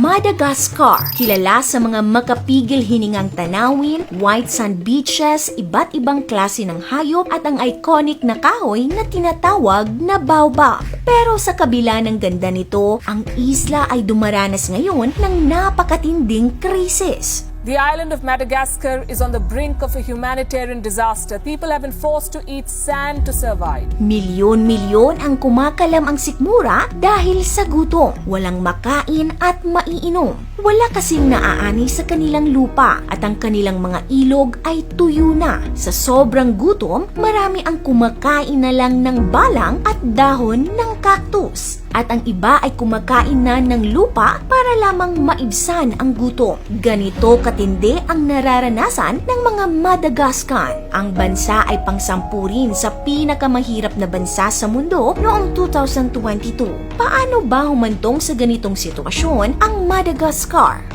Madagascar, kilala sa mga makapigil hiningang tanawin, white sand beaches, iba't ibang klase ng hayop at ang iconic na kahoy na tinatawag na baobab. Pero sa kabila ng ganda nito, ang isla ay dumaranas ngayon ng napakatinding krisis. The island of Madagascar is on the brink of a humanitarian disaster. People have been forced to eat sand to survive. Milyon-milyon ang kumakalam ang sikmura dahil sa gutom, walang makain at maiinom. Wala kasing naaani sa kanilang lupa at ang kanilang mga ilog ay tuyo na. Sa sobrang gutom, marami ang kumakain na lang ng balang at dahon ng cactus. At ang iba ay kumakain na ng lupa para lamang maibsan ang gutom. Ganito katindi ang nararanasan ng mga Madagascan. Ang bansa ay pang-10 rin sa pinakamahirap na bansa sa mundo noong 2022. Paano ba humantong sa ganitong sitwasyon ang Madagascar?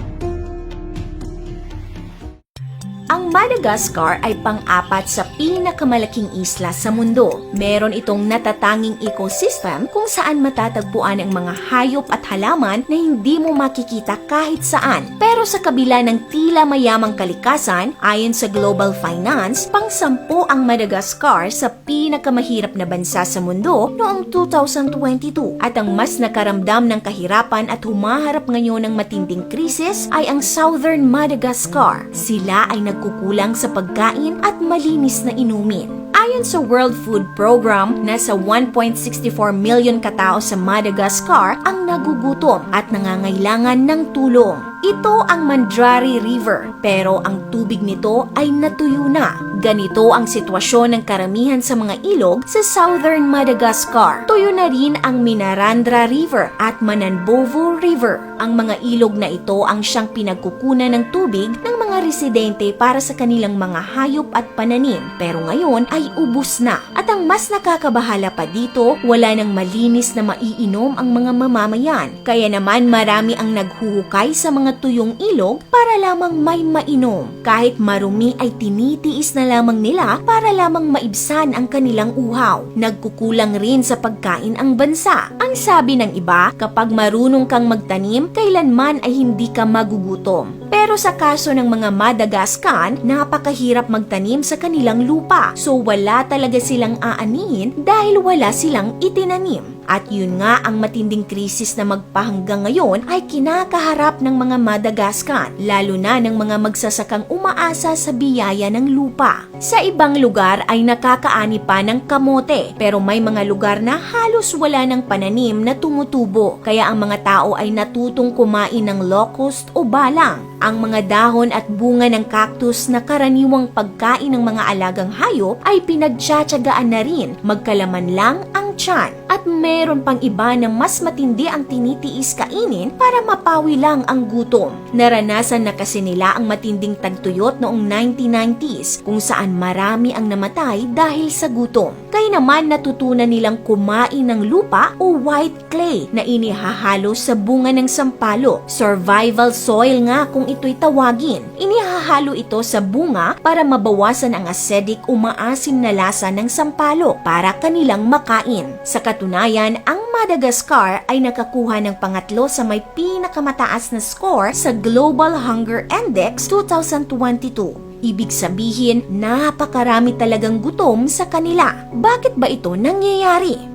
Ang Madagascar ay pang-apat sa pinakamalaking isla sa mundo. Meron itong natatanging ecosystem kung saan matatagpuan ang mga hayop at halaman na hindi mo makikita kahit saan. Pero sa kabila ng tila mayamang kalikasan, ayon sa Global Finance, pang-10 ang Madagascar sa pinakamahirap na bansa sa mundo noong 2022. At ang mas nakaramdam ng kahirapan at humaharap ngayon ng matinding krisis ay ang Southern Madagascar. Sila ay nagkukulang sa pagkain at malinis na inumin. Ayon sa World Food Program, nasa 1.64 million katao sa Madagascar ang nagugutom at nangangailangan ng tulong. Ito ang Mandrari River, pero ang tubig nito ay natuyo na. Ganito ang sitwasyon ng karamihan sa mga ilog sa Southern Madagascar. Tuyo na rin ang Minarandra River at Mananbovo River. Ang mga ilog na ito ang siyang pinagkukunan ng tubig ng mga residente para sa kanilang mga hayop at pananim, pero ngayon ay ubos na. At ang mas nakakabahala pa dito, wala nang malinis na maiinom ang mga mamamayan. Kaya naman marami ang naghuhukay sa mga tuyong ilog para lamang may mainom. Kahit marumi ay tinitiis na lamang nila para lamang maibsan ang kanilang uhaw. Nagkukulang rin sa pagkain ang bansa. Ang sabi ng iba, kapag marunong kang magtanim, kailanman ay hindi ka magugutom. Pero sa kaso ng mga Madagascan, napakahirap magtanim sa kanilang lupa. So wala talaga silang aanihin dahil wala silang itinanim. At yun nga ang matinding krisis na magpahanggang ngayon ay kinakaharap ng mga Madagascan, lalo na ng mga magsasakang umaasa sa biyaya ng lupa. Sa ibang lugar ay nakakaani pa ng kamote, pero may mga lugar na halos wala ng pananim na tumutubo, kaya ang mga tao ay natutong kumain ng locust o balang. Ang mga dahon at bunga ng cactus na karaniwang pagkain ng mga alagang hayop ay pinagtsatsagaan na rin, magkalaman lang ang tiyan. At meron pang iba na mas matindi ang tinitiis kainin para mapawi lang ang gutom. Naranasan na kasi nila ang matinding tagtuyot noong 1990s kung saan marami ang namatay dahil sa gutom. Kaya naman natutunan nilang kumain ng lupa o white clay na inihahalo sa bunga ng sampalo. Survival soil nga kung ito'y tawagin. Inihahalo ito sa bunga para mabawasan ang acidic o maasim na lasa ng sampalo para kanilang makain. Sa katunayan, ang Madagascar ay nakakuha ng pangatlo sa may pinakamataas na score sa Global Hunger Index 2022. Ibig sabihin, napakarami talagang gutom sa kanila. Bakit ba ito nangyayari?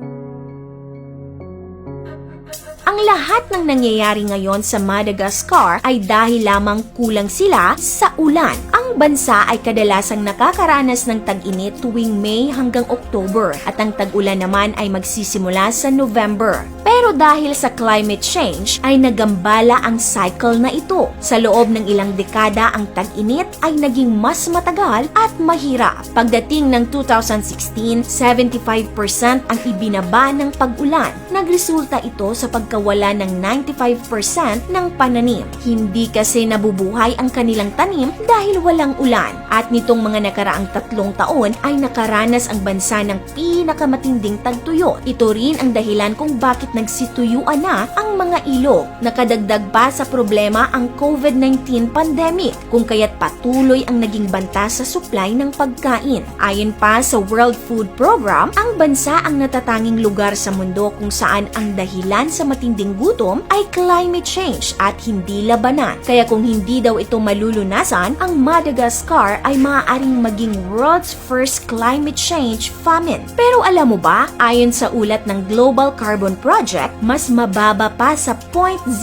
Ang lahat ng nangyayari ngayon sa Madagascar ay dahil lamang kulang sila sa ulan. Ang bansa ay kadalasang nakakaranas ng tag-init tuwing May hanggang October at ang tag-ulan naman ay magsisimula sa November. Pero dahil sa climate change ay nagambala ang cycle na ito. Sa loob ng ilang dekada ang tag-init ay naging mas matagal at mahirap. Pagdating ng 2016, 75% ang ibinaba ng pag-ulan. Nagresulta ito sa pagkawala ng 95% ng pananim. Hindi kasi nabubuhay ang kanilang tanim dahil walang ulan. At nitong mga nakaraang 3 taon ay nakaranas ang bansa ng pinakamatinding tagtuyot. Ito rin ang dahilan kung bakit nagsituyuan na ang mga ilog. Nakadagdag pa sa problema ang COVID-19 pandemic, kung kaya't patuloy ang naging banta sa supply ng pagkain. Ayon pa sa World Food Program, ang bansa ang natatanging lugar sa mundo kung saan ang dahilan sa matinding gutom ay climate change at hindi labanan. Kaya kung hindi daw ito malulunasan, ang Madagascar ay maaaring maging world's first climate change famine. Pero alam mo ba, ayon sa ulat ng Global Carbon Project, mas mababa pa sa 0.01%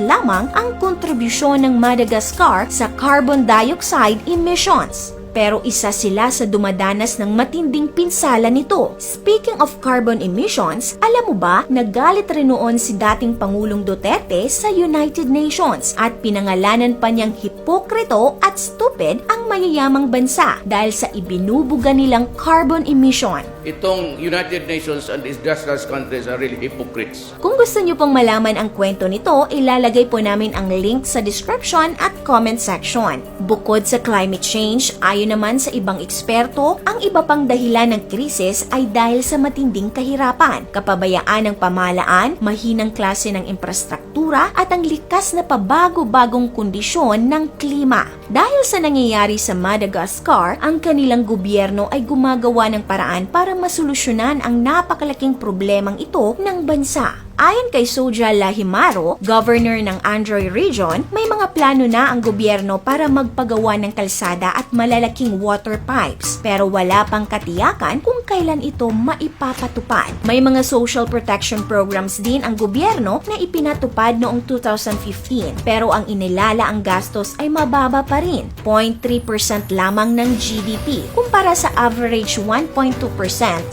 lamang ang kontribusyon ng Madagascar sa carbon dioxide emissions. Pero isa sila sa dumadanas ng matinding pinsala nito. Speaking of carbon emissions, alam mo ba, nagalit rin noon si dating Pangulong Duterte sa United Nations at pinangalanan pa niyang hipokrito at stupid ang mayayamang bansa dahil sa ibinubuga nilang carbon emission. Itong United Nations and its just countries are really hypocrites. Kung gusto niyo pong malaman ang kwento nito, ilalagay po namin ang link sa description at comment section. Bukod sa climate change, ayon naman sa ibang eksperto, ang iba pang dahilan ng krisis ay dahil sa matinding kahirapan, kapabayaan ng pamahalaan, mahinang klase ng infrastruktura at ang likas na pabago-bagong kondisyon ng klima. Dahil sa nangyayari sa Madagascar, ang kanilang gobyerno ay gumagawa ng paraan para masolusyonan ang napakalaking problemang ito ng bansa. Ayon kay Soja Lahimaro, governor ng Androy Region, may mga plano na ang gobyerno para magpagawa ng kalsada at malalaking water pipes, pero wala pang katiyakan kung kailan ito maipapatupad. May mga social protection programs din ang gobyerno na ipinatupad noong 2015, pero ang inilala ang gastos ay mababa pa rin, 0.3% lamang ng GDP, kumpara sa average 1.2%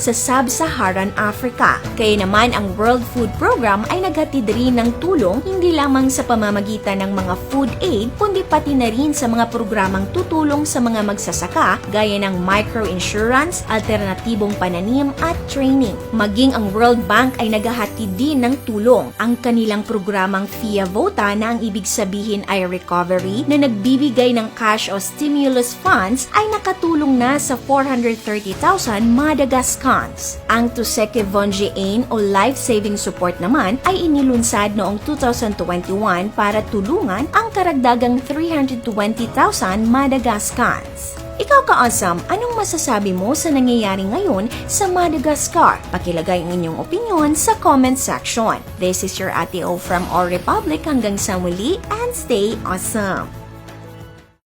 sa Sub-Saharan Africa. Kaya naman ang World Food Program ay naghatid rin ng tulong hindi lamang sa pamamagitan ng mga food aid, kundi pati na rin sa mga programang tutulong sa mga magsasaka gaya ng microinsurance, alternatibong pananim at training. Maging ang World Bank ay naghahatid din ng tulong. Ang kanilang programang FIA Vota na ang ibig sabihin ay recovery na nagbibigay ng cash o stimulus funds ay nakatulong na sa 430,000 Madagascans. Ang Tuseke Vonje Ain o Life Saving Support naman ay inilunsad noong 2021 para tulungan ang karagdagang 320,000 Madagascans. Ikaw ka-awesome, anong masasabi mo sa nangyayari ngayon sa Madagascar? Pakilagay ang inyong opinion sa comment section. This is your Ate O from All Republic. Hanggang sa muli and stay awesome!